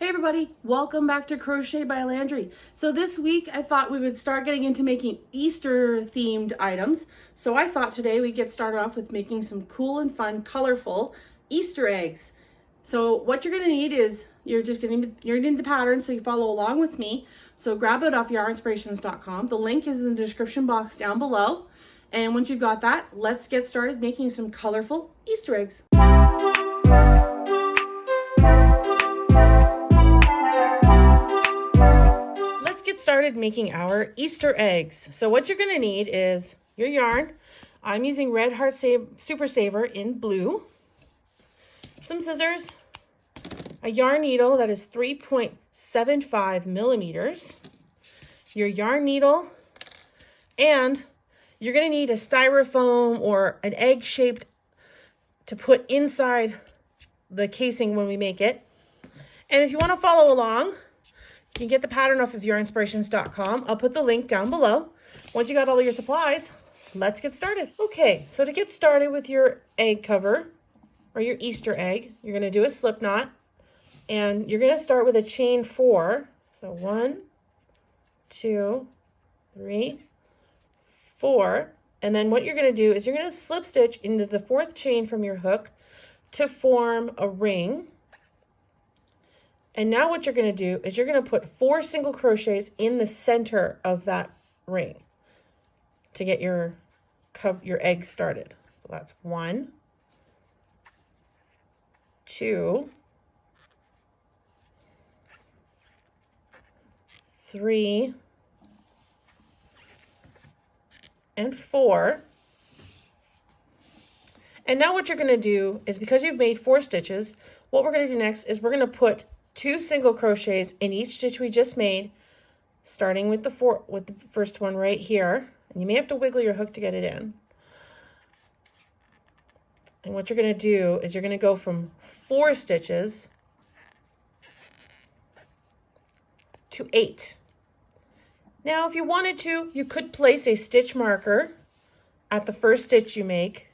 Hey everybody, welcome back to Crochet by Landry. So this week I thought we would start getting into making Easter themed items. So I thought today we'd get started off with making some cool and fun, colorful Easter eggs. So what you're gonna need is, you're gonna need the pattern, so you follow along with me. So grab it off yarnspirations.com. The link is in the description box down below. And once you've got that, let's get started making some colorful Easter eggs. Started making our Easter eggs. So what you're going to need is your yarn. I'm using Red Heart Super Saver in blue, some scissors, a yarn needle that is 3.75 millimeters, your yarn needle, and you're going to need a styrofoam or an egg shaped to put inside the casing when we make it. And if you want to follow along, you can get the pattern off of yarnspirations.com. I'll put the link down below. Once you got all of your supplies, let's get started. Okay, so to get started with your egg cover or your Easter egg, you're going to do a slip knot, and you're going to start with a chain 4. So 1, 2, 3, 4. And then what you're going to do is you're going to slip stitch into the 4th chain from your hook to form a ring. And now what you're going to do is you're going to put 4 single crochets in the center of that ring to get your egg started. So that's 1, 2, 3, and 4. And now what you're going to do is, because you've made 4 stitches, what we're going to do next is we're going to put 2 single crochets in each stitch we just made, starting with the first one right here. And you may have to wiggle your hook to get it in. And what you're going to do is you're going to go from 4 stitches to 8. Now, if you wanted to, you could place a stitch marker at the first stitch you make,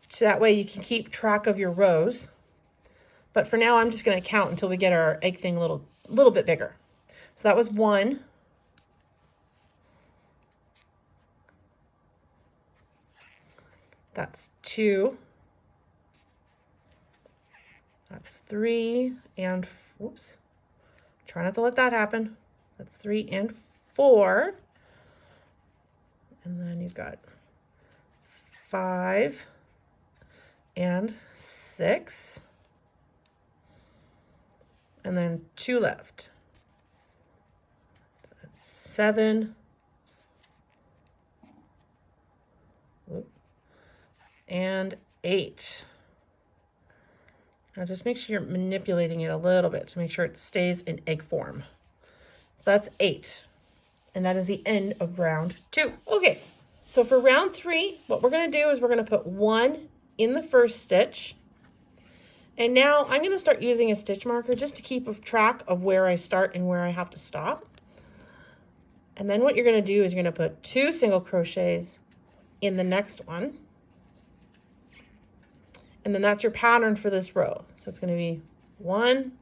so that way you can keep track of your rows. But for now, I'm just going to count until we get our egg thing a little bit bigger. So that was 1. That's 2. That's 3 and, whoops, try not to let that happen. That's 3 and 4. And then you've got 5 and 6. And then 2 left. So that's 7. And 8. Now just make sure you're manipulating it a little bit to make sure it stays in egg form. So that's 8. And that is the end of round 2. Okay, so for round 3, what we're going to do is we're going to put 1 in the first stitch. And now I'm going to start using a stitch marker just to keep track of where I start and where I have to stop. And then what you're going to do is you're going to put 2 single crochets in the next one. And then that's your pattern for this row. So it's going to be 1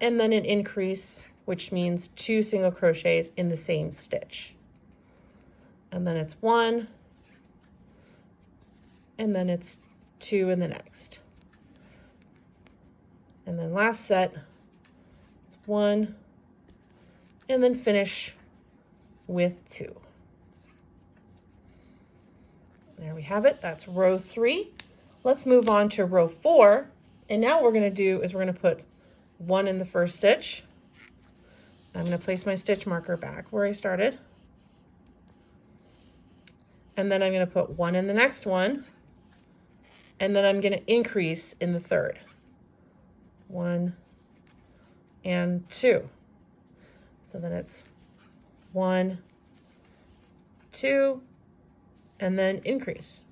and then an increase, which means 2 single crochets in the same stitch. And then it's 1 and then it's 2 in the next. And then last set, it's 1, and then finish with 2. There we have it. That's row 3. Let's move on to row 4. And now what we're going to do is we're going to put 1 in the first stitch. I'm going to place my stitch marker back where I started. And then I'm going to put 1 in the next one. And then I'm going to increase in the third. 1 and 2. So then it's 1, 2, and then increase.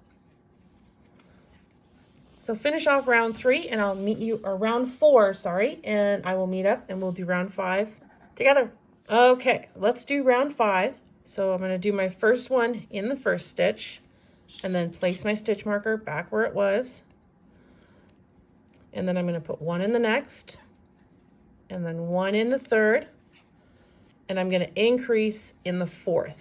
So finish off round 3 and I'll meet you, or round 4, sorry, and I will meet up and we'll do round 5 together. Okay, let's do round 5. So I'm going to do my first one in the first stitch and then place my stitch marker back where it was. And then I'm going to put 1 in the next, and then 1 in the 3rd, and I'm going to increase in the 4th,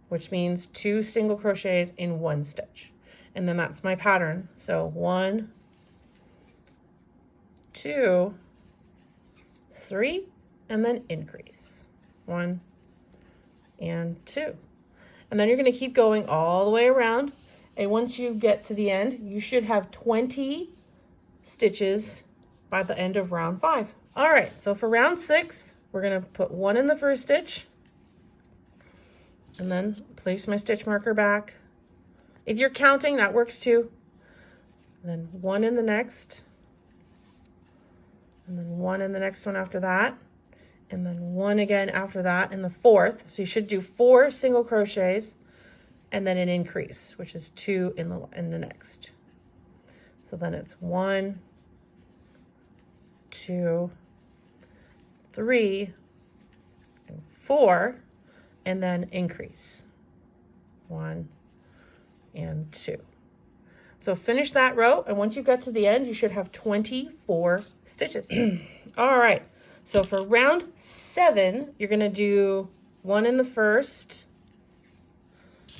which means 2 single crochets in 1 stitch. And then that's my pattern. So 1, 2, 3, and then increase. 1 and 2. And then you're going to keep going all the way around. And once you get to the end, you should have 20 stitches by the end of round 5. All right, so for round 6, we're going to put 1 in the first stitch and then place my stitch marker back. If you're counting, that works too. And then 1 in the next, and then 1 in the next one after that, and then 1 again after that in the 4th. So you should do 4 single crochets and then an increase, which is 2 in the next. So then it's 1, 2, 3, and 4, and then increase. 1 and 2. So finish that row, and once you get to the end, you should have 24 stitches. All right, so for round 7, you're going to do 1 in the first,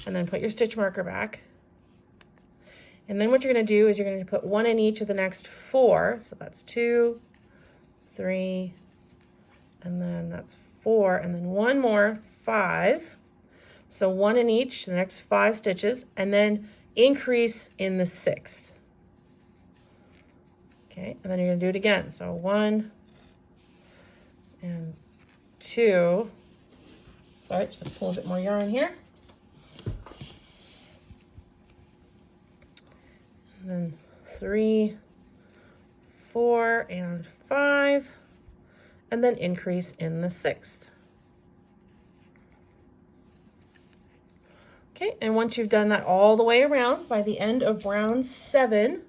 and then put your stitch marker back. And then what you're going to do is you're going to put 1 in each of the next 4. So that's 2, 3, and then that's 4, and then 1 more, 5. So 1 in each, the next 5 stitches, and then increase in the 6th. Okay, and then you're going to do it again. So 1 and 2. Sorry, just pull a bit more yarn here. And then 3, 4, and 5, and then increase in the 6th. Okay, and once you've done that all the way around, by the end of round 7,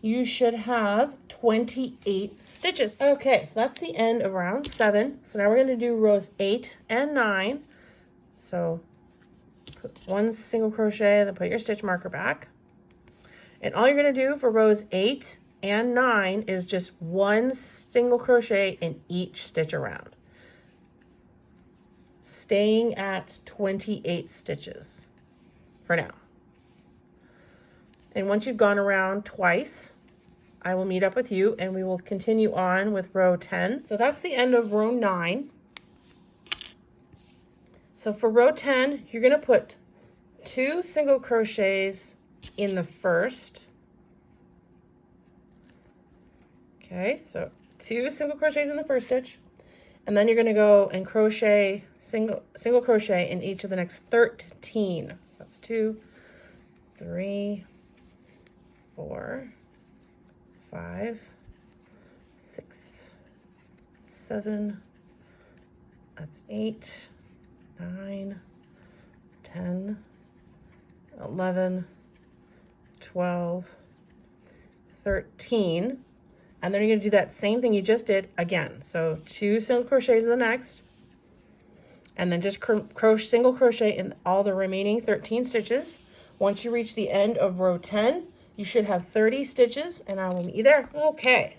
you should have 28 stitches. Okay, so that's the end of round 7. So now we're going to do rows 8 and 9. So put 1 single crochet, then put your stitch marker back. And all you're going to do for rows 8 and 9 is just 1 single crochet in each stitch around, staying at 28 stitches for now. And once you've gone around twice, I will meet up with you and we will continue on with row 10. So that's the end of row 9. So for row 10, you're going to put 2 single crochets in the first. Okay, so 2 single crochets in the first stitch, and then you're going to go and crochet single crochet in each of the next 13. That's 2, 3, 4, 5, 6, 7, that's 8, 9, 10, 11, 12, 13. And then you're going to do that same thing you just did again. So 2 single crochets in the next, and then just single crochet in all the remaining 13 stitches. Once you reach the end of row 10, you should have 30 stitches, and I will meet you there. Okay,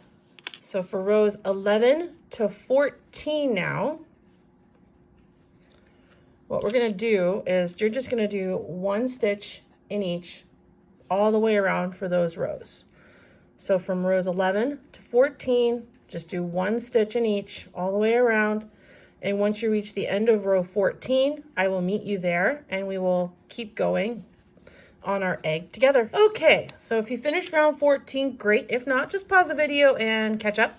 so for rows 11 to 14 now, what we're going to do is you're just going to do 1 stitch in each all the way around for those rows. So from rows 11 to 14, just do 1 stitch in each all the way around. And once you reach the end of row 14, I will meet you there and we will keep going on our egg together. Okay, so if you finished round 14, great. If not, just pause the video and catch up.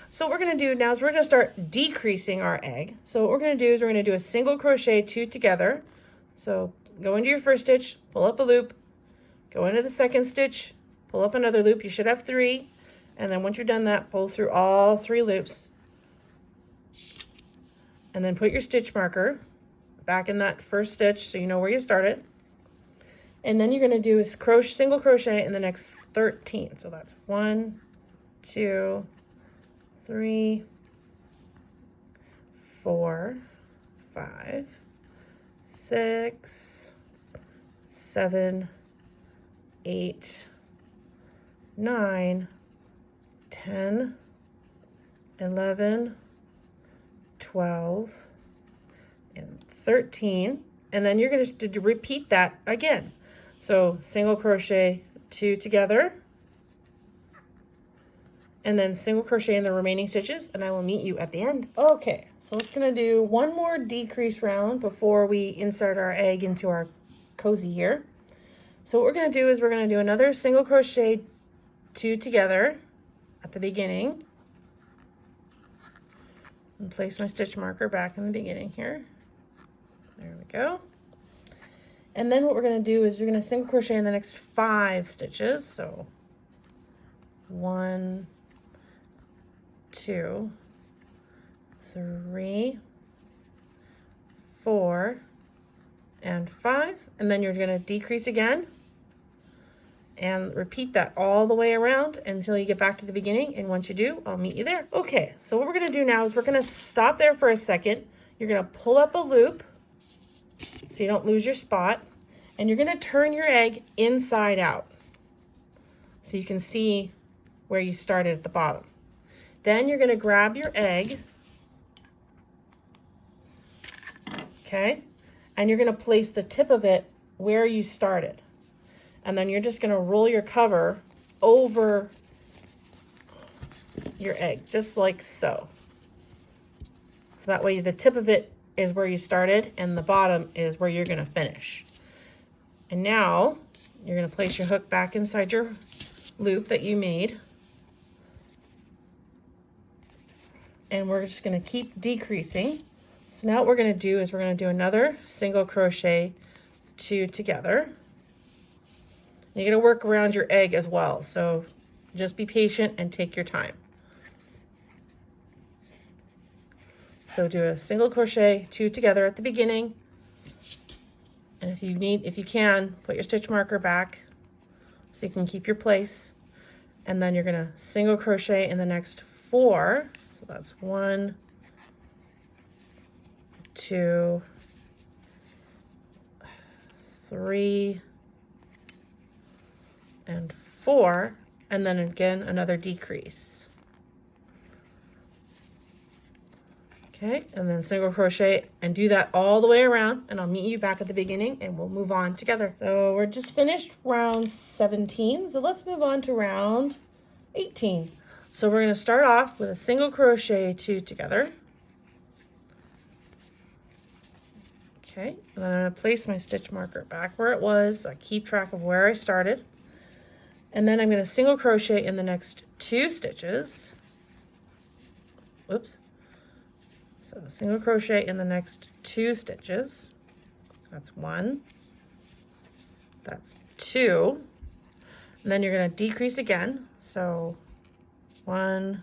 So what we're going to do now is we're going to start decreasing our egg. So what we're going to do is we're going to do a single crochet 2 together. So go into your first stitch, pull up a loop, go into the second stitch, pull up another loop. You should have 3. And then once you're done that, pull through all 3 loops. And then put your stitch marker back in that first stitch so you know where you started. And then you're going to do is single crochet in the next 13. So that's 1, 2, 3, 4, 5, 6, 7, 8, 9, 10, 11, 12, and 13. And then you're going to repeat that again. So single crochet 2 together, and then single crochet in the remaining stitches, and I will meet you at the end. Okay, so it's going to do one more decrease round before we insert our egg into our cozy here. So what we're going to do is we're going to do another single crochet 2 together at the beginning, and place my stitch marker back in the beginning here. There we go. And then what we're going to do is we're going to single crochet in the next 5 stitches. So 1, 2, 3, 4, and 5. And then you're going to decrease again and repeat that all the way around until you get back to the beginning. And once you do, I'll meet you there. Okay, so what we're going to do now is we're going to stop there for a second. You're going to pull up a loop so you don't lose your spot, and you're going to turn your egg inside out so you can see where you started at the bottom. Then you're going to grab your egg, okay, and you're going to place the tip of it where you started, and then you're just going to roll your cover over your egg, just like so. So that way the tip of it is where you started and the bottom is where you're going to finish. And now you're going to place your hook back inside your loop that you made, and we're just going to keep decreasing. So now what we're going to do is we're going to do another single crochet 2 together. You're going to work around your egg as well, so just be patient and take your time. So do a single crochet 2 together at the beginning, and if you can, put your stitch marker back so you can keep your place. And then you're going to single crochet in the next 4. So that's 1, 2, 3, and 4, and then again another decrease. Okay, and then single crochet, and do that all the way around, and I'll meet you back at the beginning and we'll move on together. So we're just finished round 17, so let's move on to round 18. So we're going to start off with a single crochet 2 together. Okay, and then I'm going to place my stitch marker back where it was, so I keep track of where I started. And then I'm going to single crochet in the next 2 stitches. Oops. So single crochet in the next 2 stitches. That's 1. That's 2. And then you're going to decrease again. So 1,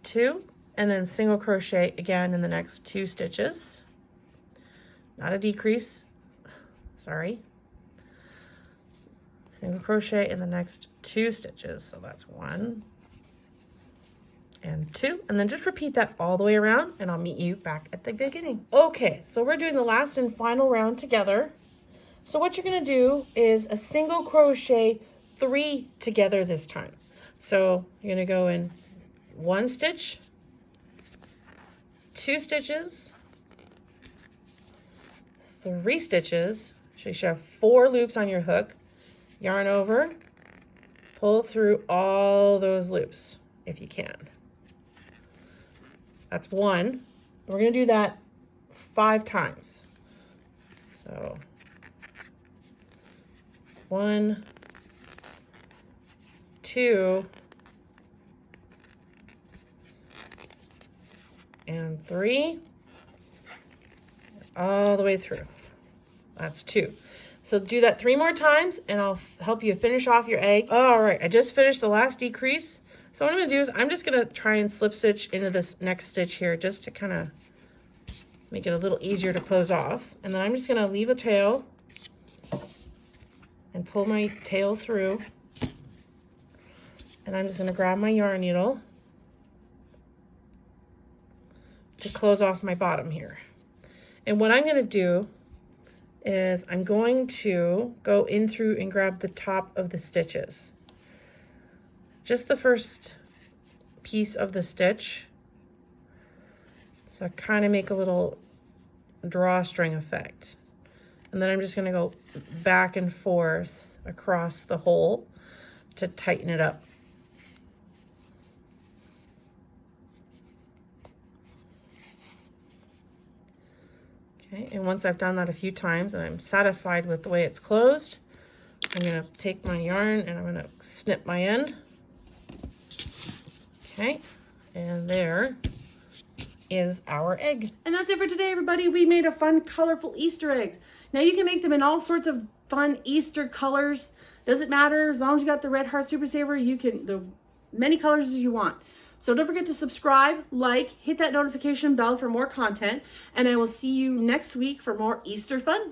2, and then single crochet again in the next 2 stitches. Not a decrease. Sorry. Single crochet in the next 2 stitches. So that's 1 and 2, and then just repeat that all the way around, and I'll meet you back at the beginning. Okay, so we're doing the last and final round together. So what you're going to do is a single crochet 3 together this time. So you're going to go in 1 stitch, 2 stitches, 3 stitches. So you should have 4 loops on your hook. Yarn over, pull through all those loops if you can. That's 1. We're going to do that 5 times. So 1, 2, and 3, all the way through. That's 2. So do that 3 more times, and I'll help you finish off your egg. All right, I just finished the last decrease. So what I'm going to do is I'm just going to try and slip stitch into this next stitch here just to kind of make it a little easier to close off. And then I'm just going to leave a tail and pull my tail through. And I'm just going to grab my yarn needle to close off my bottom here. And what I'm going to do is I'm going to go in through and grab the top of the stitches. Just the first piece of the stitch. So I kind of make a little drawstring effect. And then I'm just going to go back and forth across the hole to tighten it up. Okay, and once I've done that a few times and I'm satisfied with the way it's closed, I'm going to take my yarn and I'm going to snip my end. Okay, and there is our egg. And that's it for today, everybody. We made a fun, colorful Easter eggs. Now you can make them in all sorts of fun Easter colors. Doesn't matter, as long as you got the Red Heart Super Saver, you can, the many colors as you want. So don't forget to subscribe, like, hit that notification bell for more content, and I will see you next week for more Easter fun.